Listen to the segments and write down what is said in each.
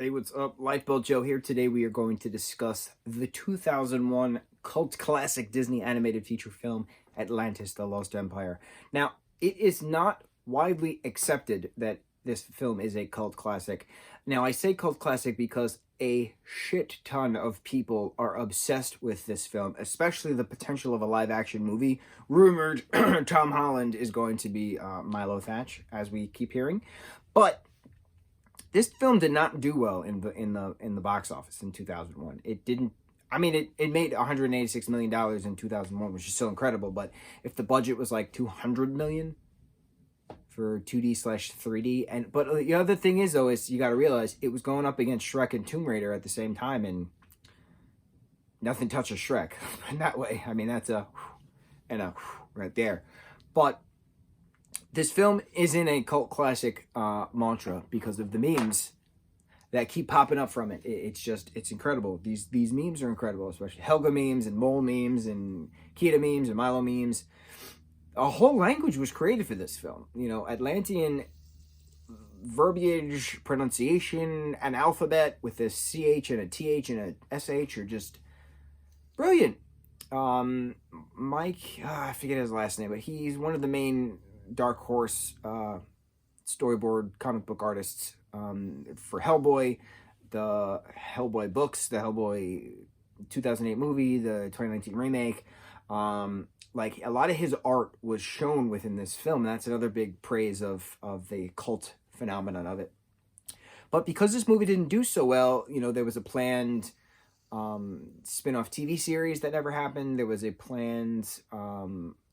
Hey, what's up? Lightboltjoe here. Today we are going to discuss the 2001 cult classic Disney animated feature film, Atlantis, The Lost Empire. Now, it is not widely accepted that this film is a cult classic. Now, I say cult classic because a shit ton of people are obsessed with this film, especially the potential of a live-action movie. Rumored Tom Holland is going to be Milo Thatch, as we keep hearing. But this film did not do well in the box office in 2001. It didn't. I mean, it made $186 million in 2001, which is so incredible. But if the budget was like $200 million for 2D/3D, but the other thing is though is you got to realize it was going up against Shrek and Tomb Raider at the same time, and nothing touches Shrek in that way. I mean, that's a right there. But this film isn't a cult classic mantra because of the memes that keep popping up from it. It's incredible. These memes are incredible, especially Helga memes and Mole memes and Kita memes and Milo memes. A whole language was created for this film. You know, Atlantean verbiage, pronunciation, an alphabet with a CH and a TH and a SH are just brilliant. Mike, I forget his last name, but he's one of the main Dark Horse storyboard comic book artists for Hellboy, the Hellboy books, the Hellboy 2008 movie, the 2019 remake. Like a lot of his art was shown within this film. That's another big praise of the cult phenomenon of it. But because this movie didn't do so well, you know, there was a planned spin-off TV series that never happened. There was a planned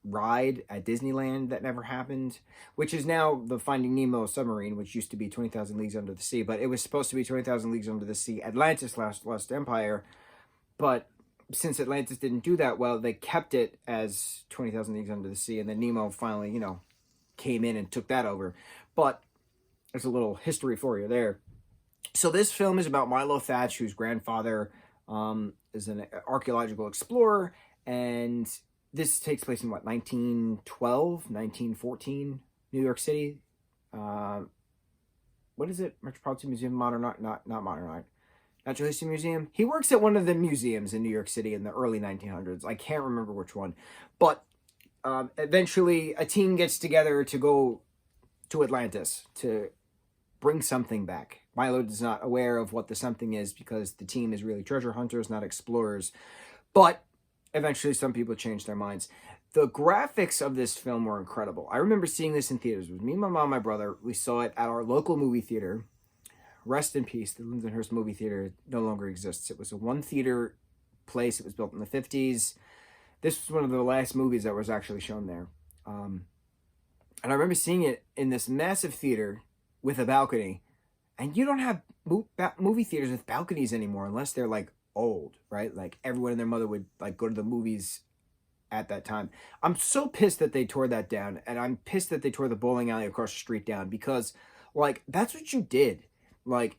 ride at Disneyland that never happened, which is now the Finding Nemo submarine, which used to be 20,000 Leagues Under the Sea, but it was supposed to be 20,000 Leagues Under the Sea, Atlantis Lost Empire, but since Atlantis didn't do that well, they kept it as 20,000 Leagues Under the Sea, and then Nemo finally, you know, came in and took that over. But there's a little history for you there. So this film is about Milo Thatch, whose grandfather is an archaeological explorer, and this takes place in, what, 1912, 1914, New York City. What is it? Metropolitan Museum, Modern Art? Not Modern Art. Natural History Museum. He works at one of the museums in New York City in the early 1900s. I can't remember which one. But eventually a team gets together to go to Atlantis to bring something back. Milo is not aware of what the something is because the team is really treasure hunters, not explorers. But eventually, some people changed their minds. The graphics of this film were incredible. I remember seeing this in theaters. It was me, my mom, my brother. We saw it at our local movie theater. Rest in peace. The Lindenhurst movie theater no longer exists. It was a one-theater place. It was built in the 50s. This was one of the last movies that was actually shown there. And I remember seeing it in this massive theater with a balcony. And you don't have movie theaters with balconies anymore unless they're, like, old, right? Like everyone and their mother would like go to the movies at that time. I'm so pissed that they tore that down, and I'm pissed that they tore the bowling alley across the street down because like that's what you did. Like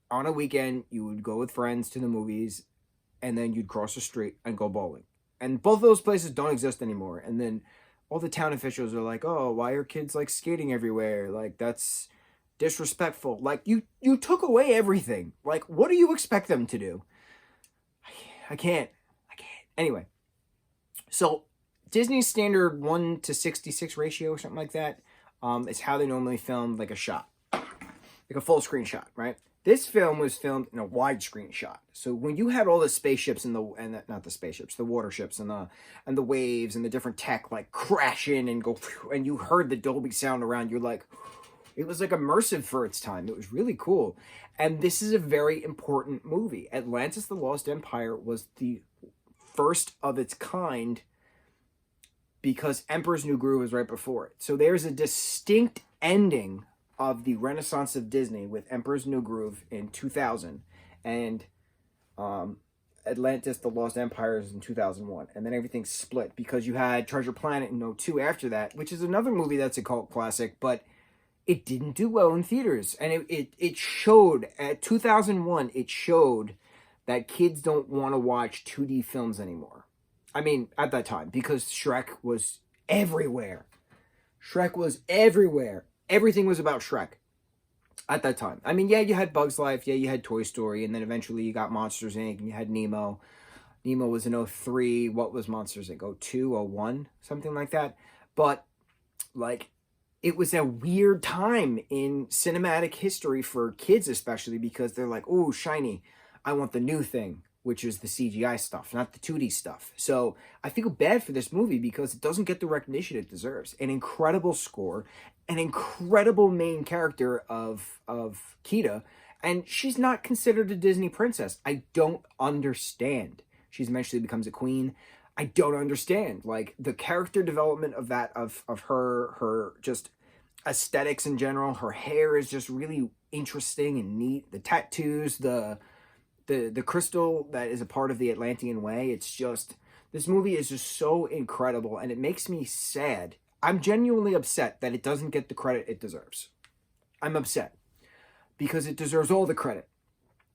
on a weekend you would go with friends to the movies and then you'd cross the street and go bowling. And both of those places don't exist anymore. And then all the town officials are like, "Oh, why are kids like skating everywhere? Like that's disrespectful." Like you took away everything. Like what do you expect them to do? I can't. Anyway, so Disney's standard 1:66 ratio or something like that is how they normally film like a shot, like a full screen shot, right? This film was filmed in a widescreen shot. So when you had all the spaceships and not the spaceships, the water ships and the waves and the different tech like crash in and go, and you heard the Dolby sound around, you're like, it was like immersive for its time. It was really cool. And this is a very important movie. Atlantis, The Lost Empire was the first of its kind because Emperor's New Groove was right before it. So there's a distinct ending of the Renaissance of Disney with Emperor's New Groove in 2000 and Atlantis, The Lost Empire is in 2001. And then everything split because you had Treasure Planet in '02 after that, which is another movie that's a cult classic, but it didn't do well in theaters. And it showed, at 2001, it showed that kids don't want to watch 2D films anymore. I mean, at that time, because Shrek was everywhere. Shrek was everywhere. Everything was about Shrek. At that time. I mean, yeah, you had Bugs Life, yeah, you had Toy Story, and then eventually you got Monsters Inc., and you had Nemo. Nemo was in '03. What was Monsters Inc.? '02, '01, something like that. But, like, it was a weird time in cinematic history for kids, especially because they're like, oh, shiny. I want the new thing, which is the CGI stuff, not the 2D stuff. So I feel bad for this movie because it doesn't get the recognition it deserves. An incredible score, an incredible main character of Kita, and she's not considered a Disney princess. I don't understand. She eventually becomes a queen. I don't understand. Like, the character development of that, of her just aesthetics in general. Her hair is just really interesting and neat. The tattoos, the crystal that is a part of the Atlantean way. It's just, this movie is just so incredible, and it makes me sad. I'm genuinely upset that it doesn't get the credit it deserves. I'm upset because it deserves all the credit.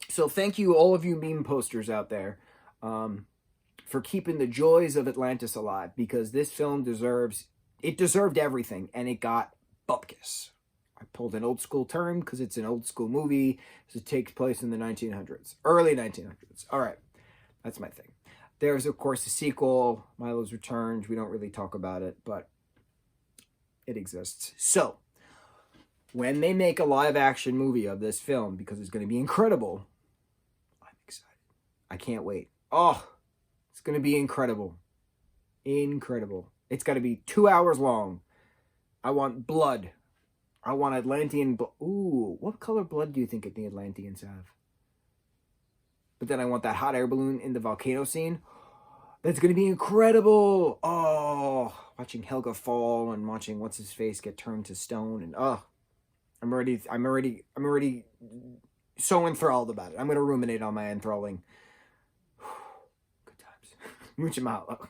So thank you, all of you meme posters out there, for keeping the joys of Atlantis alive, because this film deserved everything, and it got bupkis. I pulled an old school term because it's an old school movie, so it takes place in the 1900s, early 1900s. All right, that's my thing. There's, of course, a sequel, Milo's Return. We don't really talk about it, but it exists. So, when they make a live-action movie of this film, because it's going to be incredible, I'm excited. I can't wait. Oh, it's going to be incredible. Incredible. It's got to be 2 hours long. I want blood. I want Atlantean blood. Ooh, what color blood do you think the Atlanteans have? But then I want that hot air balloon in the volcano scene. That's going to be incredible. Oh, watching Helga fall and watching what's his face get turned to stone, and I'm already so enthralled about it. I'm going to ruminate on my enthralling. Good times. Mucho mahalo.